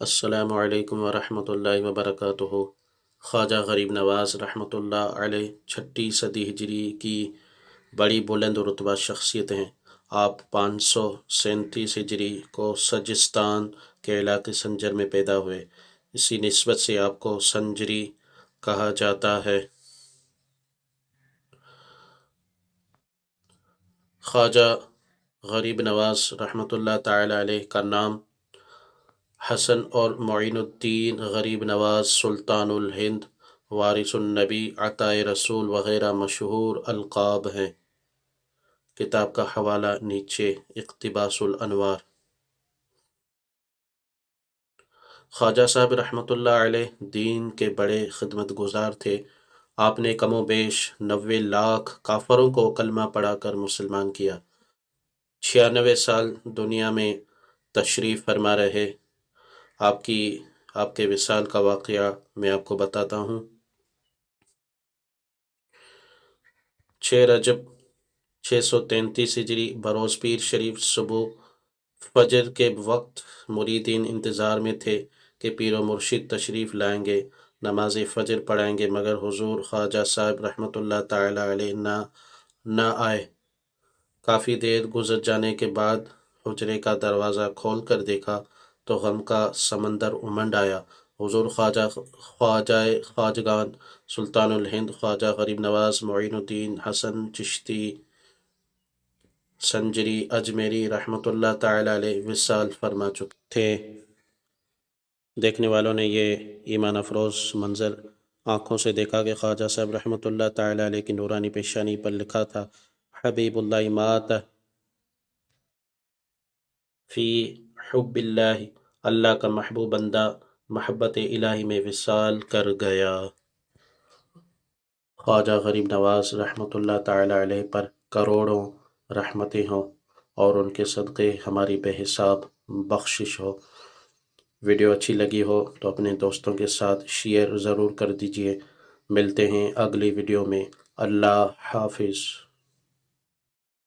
السلام علیکم ورحمۃ اللہ وبرکاتہ۔ خواجہ غریب نواز رحمۃ اللہ علیہ 6 صدی ہجری کی بڑی بلند رتبہ شخصیت ہیں۔ آپ 537 ہجری کو سجستان کے علاقے سنجر میں پیدا ہوئے۔ اسی نسبت سے آپ کو سنجری کہا جاتا ہے۔ خواجہ غریب نواز رحمۃ اللہ تعالی علیہ کا نام حسن اور معین الدین غریب نواز سلطان الہند وارث النبی عطائے رسول وغیرہ مشہور القاب ہیں۔ کتاب کا حوالہ نیچے اقتباس الانوار۔ خواجہ صاحب رحمۃ اللہ علیہ دین کے بڑے خدمت گزار تھے۔ آپ نے کم و بیش 90 لاکھ کافروں کو کلمہ پڑھا کر مسلمان کیا۔ 96 سال دنیا میں تشریف فرما رہے۔ آپ کے وصال کا واقعہ میں آپ کو بتاتا ہوں۔ 6 رجب 633 ہجری بروز پیر شریف صبح فجر کے وقت مریدین انتظار میں تھے کہ پیر و مرشد تشریف لائیں گے، نماز فجر پڑھائیں گے، مگر حضور خواجہ صاحب رحمۃ اللہ تعالی علیہ نہ آئے۔ کافی دیر گزر جانے کے بعد حجرے کا دروازہ کھول کر دیکھا تو غم کا سمندر امنڈ آیا۔ حضور خواجگان سلطان الہند خواجہ غریب نواز معین الدین حسن چشتی سنجری اجمیری رحمۃ اللہ تعالی علیہ وصال فرما چکے تھے۔ دیکھنے والوں نے یہ ایمان افروز منظر آنکھوں سے دیکھا کہ خواجہ صاحب رحمۃ اللہ تعالی علیہ کی نورانی پیشانی پر لکھا تھا، حبیب اللہ مات فی حب اللہ، اللہ کا محبوب بندہ محبت الہی میں وصال کر گیا۔ خواجہ غریب نواز رحمۃ اللہ تعالی علیہ پر کروڑوں رحمتیں ہوں اور ان کے صدقے ہماری بے حساب بخشش ہو۔ ویڈیو اچھی لگی ہو تو اپنے دوستوں کے ساتھ شیئر ضرور کر دیجئے۔ ملتے ہیں اگلی ویڈیو میں۔ اللہ حافظ۔